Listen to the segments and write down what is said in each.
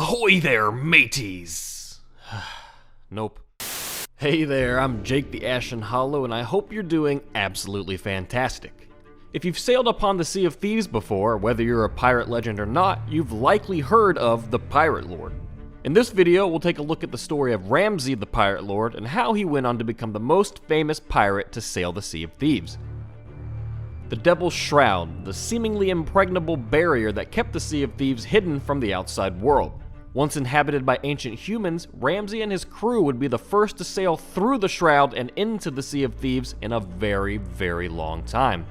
Ahoy there, mateys! Nope. Hey there, I'm Jake the Ashen Hollow, and I hope you're doing absolutely fantastic. If you've sailed upon the Sea of Thieves before, whether you're a pirate legend or not, you've likely heard of the Pirate Lord. In this video, we'll take a look at the story of Ramsey the Pirate Lord and how he went on to become the most famous pirate to sail the Sea of Thieves. The Devil's Shroud, the seemingly impregnable barrier that kept the Sea of Thieves hidden from the outside world. Once inhabited by ancient humans, Ramsey and his crew would be the first to sail through the Shroud and into the Sea of Thieves in a very, very long time.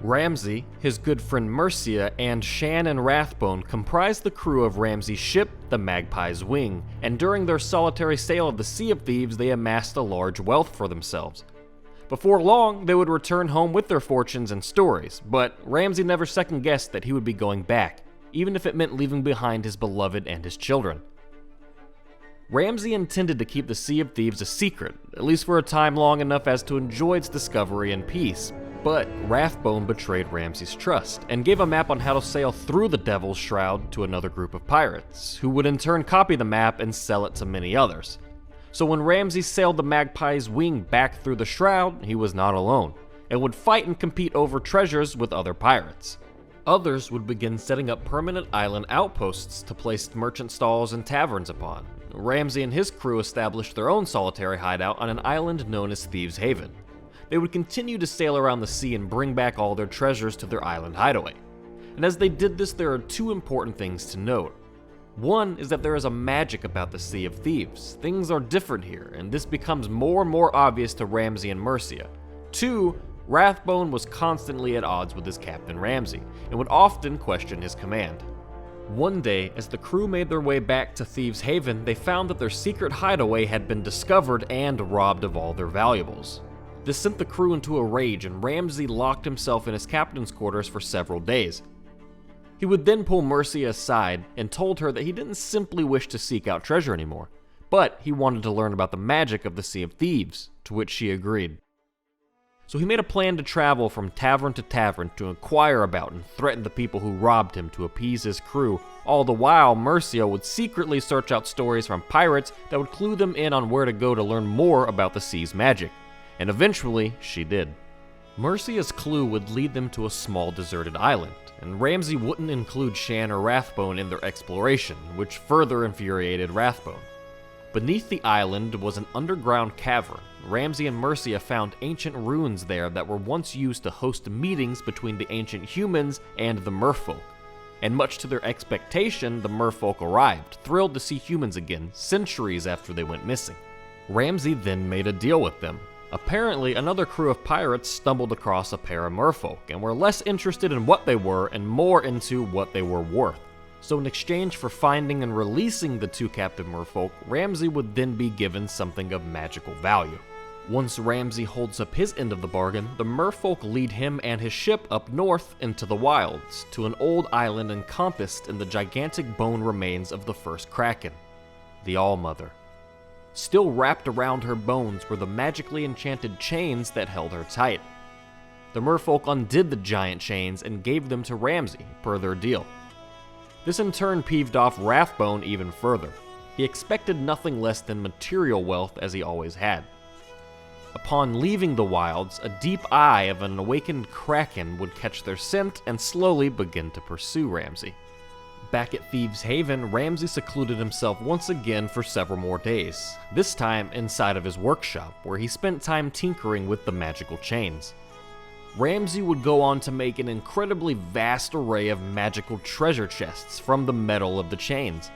Ramsey, his good friend Mercia, and Shan and Rathbone comprised the crew of Ramsey's ship, the Magpie's Wing, and during their solitary sail of the Sea of Thieves, they amassed a large wealth for themselves. Before long, they would return home with their fortunes and stories, but Ramsey never second-guessed that he would be going back, even if it meant leaving behind his beloved and his children. Ramsey intended to keep the Sea of Thieves a secret, at least for a time long enough as to enjoy its discovery in peace, but Rathbone betrayed Ramsey's trust, and gave a map on how to sail through the Devil's Shroud to another group of pirates, who would in turn copy the map and sell it to many others. So when Ramsey sailed the Magpie's Wing back through the Shroud, he was not alone, and would fight and compete over treasures with other pirates. Others would begin setting up permanent island outposts to place merchant stalls and taverns upon. Ramsey and his crew established their own solitary hideout on an island known as Thieves Haven. They would continue to sail around the sea and bring back all their treasures to their island hideaway. And as they did this, there are two important things to note. One is that there is a magic about the Sea of Thieves. Things are different here, and this becomes more and more obvious to Ramsey and Mercia. Two, Rathbone was constantly at odds with his captain Ramsey, and would often question his command. One day, as the crew made their way back to Thieves Haven, they found that their secret hideaway had been discovered and robbed of all their valuables. This sent the crew into a rage, and Ramsey locked himself in his captain's quarters for several days. He would then pull Mercia aside and told her that he didn't simply wish to seek out treasure anymore, but he wanted to learn about the magic of the Sea of Thieves, to which she agreed. So he made a plan to travel from tavern to tavern to inquire about and threaten the people who robbed him to appease his crew. All the while, Mercia would secretly search out stories from pirates that would clue them in on where to go to learn more about the sea's magic. And eventually, she did. Mercia's clue would lead them to a small deserted island, and Ramsey wouldn't include Shan or Rathbone in their exploration, which further infuriated Rathbone. Beneath the island was an underground cavern. Ramsey and Mercia found ancient ruins there that were once used to host meetings between the ancient humans and the merfolk. And much to their expectation, the merfolk arrived, thrilled to see humans again, centuries after they went missing. Ramsey then made a deal with them. Apparently, another crew of pirates stumbled across a pair of merfolk and were less interested in what they were and more into what they were worth. So in exchange for finding and releasing the two captive merfolk, Ramsey would then be given something of magical value. Once Ramsey holds up his end of the bargain, the merfolk lead him and his ship up north into the wilds, to an old island encompassed in the gigantic bone remains of the first Kraken, the All-Mother. Still wrapped around her bones were the magically enchanted chains that held her tight. The merfolk undid the giant chains and gave them to Ramsey, per their deal. This in turn peeved off Rathbone even further. He expected nothing less than material wealth as he always had. Upon leaving the wilds, a deep eye of an awakened Kraken would catch their scent and slowly begin to pursue Ramsey. Back at Thieves Haven, Ramsey secluded himself once again for several more days, this time inside of his workshop, where he spent time tinkering with the magical chains. Ramsey would go on to make an incredibly vast array of magical treasure chests from the metal of the chains.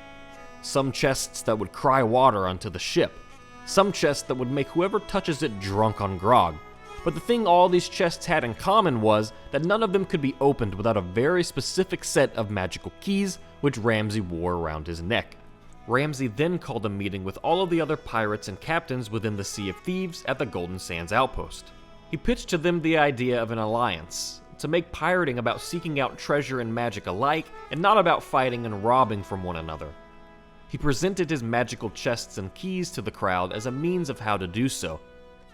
Some chests that would cry water onto the ship, some chests that would make whoever touches it drunk on grog. But the thing all these chests had in common was that none of them could be opened without a very specific set of magical keys, which Ramsey wore around his neck. Ramsey then called a meeting with all of the other pirates and captains within the Sea of Thieves at the Golden Sands outpost. He pitched to them the idea of an alliance, to make pirating about seeking out treasure and magic alike, and not about fighting and robbing from one another. He presented his magical chests and keys to the crowd as a means of how to do so.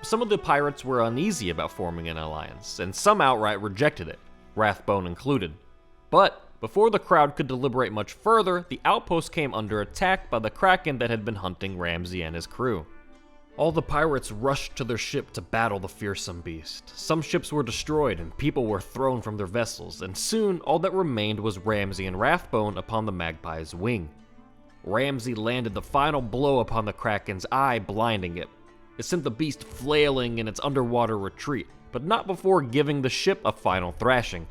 Some of the pirates were uneasy about forming an alliance, and some outright rejected it, Rathbone included. But Before the crowd could deliberate much further, the outpost came under attack by the Kraken that had been hunting Ramsey and his crew. All the pirates rushed to their ship to battle the fearsome beast. Some ships were destroyed and people were thrown from their vessels, and soon all that remained was Ramsey and Rathbone upon the Magpie's wing. Ramsey landed the final blow upon the Kraken's eye, blinding it. It sent the beast flailing in its underwater retreat, but not before giving the ship a final thrashing.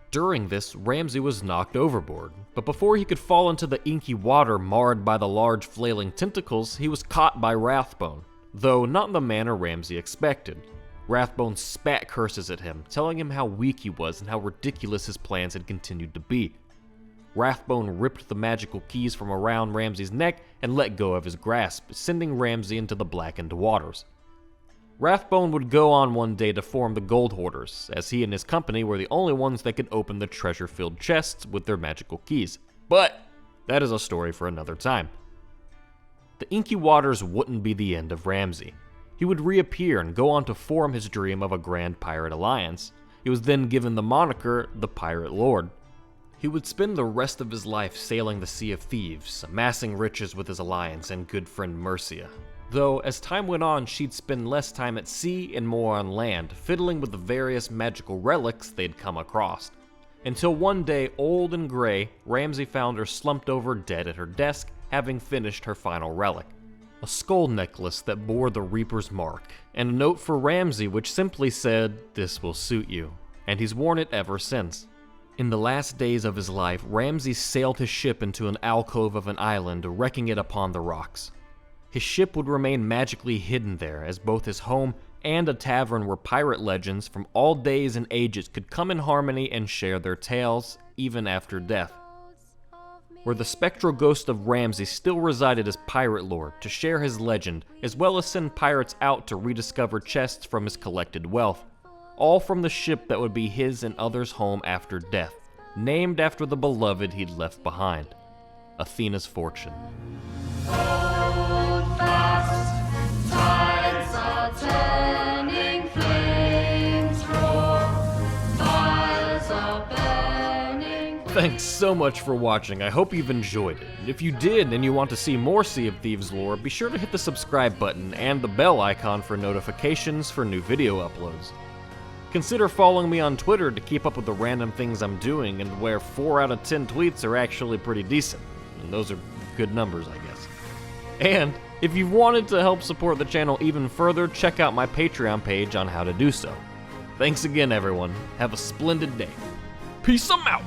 During this, Ramsey was knocked overboard, but before he could fall into the inky water marred by the large flailing tentacles, he was caught by Rathbone, though not in the manner Ramsey expected. Rathbone spat curses at him, telling him how weak he was and how ridiculous his plans had continued to be. Rathbone ripped the magical keys from around Ramsey's neck and let go of his grasp, sending Ramsey into the blackened waters. Rathbone would go on one day to form the Gold Hoarders, as he and his company were the only ones that could open the treasure-filled chests with their magical keys. But that is a story for another time. The inky waters wouldn't be the end of Ramsey. He would reappear and go on to form his dream of a grand pirate alliance. He was then given the moniker the Pirate Lord. He would spend the rest of his life sailing the Sea of Thieves, amassing riches with his alliance and good friend Mercia. Though, as time went on, she'd spend less time at sea and more on land, fiddling with the various magical relics they'd come across. Until one day, old and gray, Ramsey found her slumped over dead at her desk, having finished her final relic. A skull necklace that bore the Reaper's mark, and a note for Ramsey which simply said, "This will suit you," and he's worn it ever since. In the last days of his life, Ramsey sailed his ship into an alcove of an island, wrecking it upon the rocks. His ship would remain magically hidden there, as both his home and a tavern where pirate legends from all days and ages could come in harmony and share their tales, even after death. Where the spectral ghost of Ramsey still resided as Pirate Lord to share his legend, as well as send pirates out to rediscover chests from his collected wealth, all from the ship that would be his and others' home after death, named after the beloved he'd left behind, Athena's Fortune. Thanks so much for watching. I hope you've enjoyed it. If you did and you want to see more Sea of Thieves lore, be sure to hit the subscribe button and the bell icon for notifications for new video uploads. Consider following me on Twitter to keep up with the random things I'm doing and where 4 out of 10 tweets are actually pretty decent. And those are good numbers, I guess. And if you've wanted to help support the channel even further, check out my Patreon page on how to do so. Thanks again, everyone. Have a splendid day. Peace 'em out!